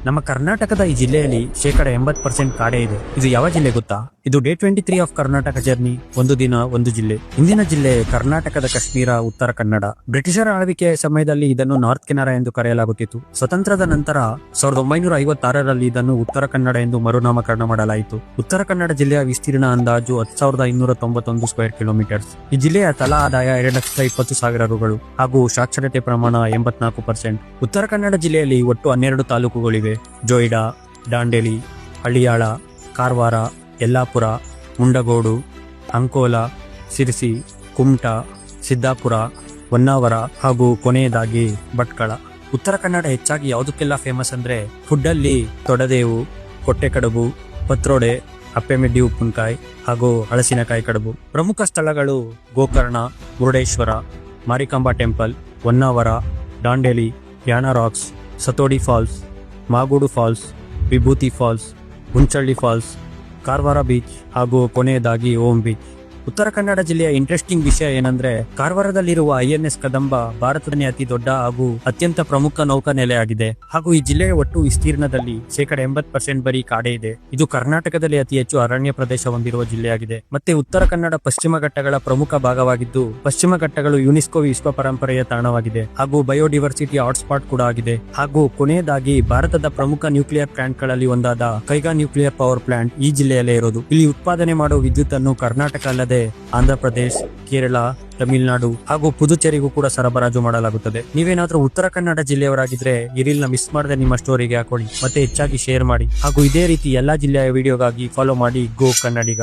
ನಮ್ಮ ಕರ್ನಾಟಕದ ಈ ಜಿಲ್ಲೆಯಲ್ಲಿ ಶೇಕಡ 80% ಕಾಡೇ ಇದೆ. ಇದು ಯಾವ ಜಿಲ್ಲೆ ಗೊತ್ತಾ? ಇದು ಡೇ 23 ಆಫ್ ಕರ್ನಾಟಕ ಜರ್ನಿ, ಒಂದು ದಿನ ಒಂದು ಜಿಲ್ಲೆ. ಇಂದಿನ ಜಿಲ್ಲೆ ಕರ್ನಾಟಕದ ಕಾಶ್ಮೀರ, ಉತ್ತರ ಕನ್ನಡ. ಬ್ರಿಟಿಷರ ಆಳ್ವಿಕೆಯ ಸಮಯದಲ್ಲಿ ಇದನ್ನು ನಾರ್ತ್ ಕೆನರಾ ಎಂದು ಕರೆಯಲಾಗುತ್ತಿತ್ತು. ಸ್ವತಂತ್ರದ ನಂತರ 1956ರಲ್ಲಿ ಇದನ್ನು ಉತ್ತರ ಕನ್ನಡ ಎಂದು ಮರುನಾಮಕರಣ ಮಾಡಲಾಯಿತು. ಉತ್ತರ ಕನ್ನಡ ಜಿಲ್ಲೆಯ ವಿಸ್ತೀರ್ಣ ಅಂದಾಜು 10,591 ಸ್ಕ್ವೇರ್ ಕಿಲೋಮೀಟರ್ಸ್. ಈ ಜಿಲ್ಲೆಯ ತಲಾ ಆದಾಯ 2,20,000 ರುಗಳು ಹಾಗೂ ಸಾಕ್ಷರತೆ ಪ್ರಮಾಣ 84%. ಉತ್ತರ ಕನ್ನಡ ಜಿಲ್ಲೆಯಲ್ಲಿ ಒಟ್ಟು 12 ತಾಲೂಕುಗಳಿವೆ. ಜೋಯಿಡಾ, ದಾಂಡೇಲಿ, ಹಳಿಯಾಳ, ಕಾರವಾರ, ಯಲ್ಲಾಪುರ, ಮುಂಡಗೋಡು, ಅಂಕೋಲಾ, ಸಿರ್ಸಿ, ಕುಮಟಾ, ಸಿದ್ದಾಪುರ, ಹೊನ್ನಾವರ ಹಾಗೂ ಕೊನೆಯದಾಗಿ ಭಟ್ಕಳ. ಉತ್ತರ ಕನ್ನಡ ಹೆಚ್ಚಾಗಿ ಯಾವುದಕ್ಕೆಲ್ಲ ಫೇಮಸ್ ಅಂದ್ರೆ ಫುಡ್ ಅಲ್ಲಿ ತೊಡದೇವು, ಕೊಟ್ಟೆ ಕಡುಬು, ಪತ್ರೋಡೆ, ಅಪ್ಪೆಮೆಡ್ಡಿ ಉಪ್ಪಿನಕಾಯಿ ಹಾಗೂ ಹಳಸಿನಕಾಯಿ ಕಡುಬು. ಪ್ರಮುಖ ಸ್ಥಳಗಳು Gokarna, Murudeshwar, Marikamba temple, Honnavar, Dandeli, Yana rocks, Sathodi falls, Magod falls, Vibhuti falls, Hunchalli falls, Karwar beach ಹಾಗೂ ಕೊನೆಯದಾಗಿ ಓಂ ಬೀಚ್. ಉತ್ತರ ಕನ್ನಡ ಜಿಲ್ಲೆಯ ಇಂಟ್ರೆಸ್ಟಿಂಗ್ ವಿಷಯ ಏನಂದ್ರೆ ಕಾರವಾರದಲ್ಲಿರುವ INS ಕದಂಬ ಭಾರತದ ಅತಿ ದೊಡ್ಡ ಹಾಗೂ ಅತ್ಯಂತ ಪ್ರಮುಖ ನೌಕಾ ನೆಲೆಯಾಗಿದೆ. ಹಾಗೂ ಈ ಜಿಲ್ಲೆಯ ಒಟ್ಟು ವಿಸ್ತೀರ್ಣದಲ್ಲಿ ಶೇಕಡ 80% ಬರೀ ಕಾಡೇ ಇದೆ. ಇದು ಕರ್ನಾಟಕದಲ್ಲಿ ಅತಿ ಹೆಚ್ಚು ಅರಣ್ಯ ಪ್ರದೇಶ ಹೊಂದಿರುವ ಜಿಲ್ಲೆಯಾಗಿದೆ. ಮತ್ತೆ ಉತ್ತರ ಕನ್ನಡ ಪಶ್ಚಿಮ ಘಟ್ಟಗಳ ಪ್ರಮುಖ ಭಾಗವಾಗಿದ್ದು, ಪಶ್ಚಿಮ ಘಟ್ಟಗಳು ಯುನೆಸ್ಕೋ ವಿಶ್ವ ಪರಂಪರೆಯ ತಾಣವಾಗಿದೆ ಹಾಗೂ ಬಯೋಡಿವರ್ಸಿಟಿ ಹಾಟ್ಸ್ಪಾಟ್ ಕೂಡ ಆಗಿದೆ. ಹಾಗೂ ಕೊನೆಯದಾಗಿ ಭಾರತದ ಪ್ರಮುಖ ನ್ಯೂಕ್ಲಿಯರ್ ಪ್ಲಾಂಟ್ ಗಳಲ್ಲಿ ಒಂದಾದ ಕೈಗಾ ನ್ಯೂಕ್ಲಿಯರ್ ಪವರ್ ಪ್ಲಾಂಟ್ ಈ ಜಿಲ್ಲೆಯಲ್ಲೇ ಇರೋದು. ಇಲ್ಲಿ ಉತ್ಪಾದನೆ ಮಾಡುವ ವಿದ್ಯುತ್ ಅನ್ನು ಕರ್ನಾಟಕ ಅಲ್ಲದೆ ಆಂಧ್ರ ಪ್ರದೇಶ್, ಕೇರಳ, ತಮಿಳುನಾಡು ಹಾಗೂ ಪುದುಚೇರಿಗೂ ಕೂಡ ಸರಬರಾಜು ಮಾಡಲಾಗುತ್ತದೆ. ನೀವೇನಾದ್ರೂ ಉತ್ತರ ಕನ್ನಡ ಜಿಲ್ಲೆಯವರಾಗಿದ್ರೆ ಈ ರೀಲ್ ನ ಮಿಸ್ ಮಾಡದೆ ನಿಮ್ಮ ಸ್ಟೋರಿಗೆ ಹಾಕೊಳ್ಳಿ ಮತ್ತೆ ಹೆಚ್ಚಾಗಿ ಶೇರ್ ಮಾಡಿ. ಹಾಗೂ ಇದೇ ರೀತಿ ಎಲ್ಲಾ ಜಿಲ್ಲೆಯ ವಿಡಿಯೋಗಾಗಿ ಫಾಲೋ ಮಾಡಿ ಗೋ ಕನ್ನಡಿಗ.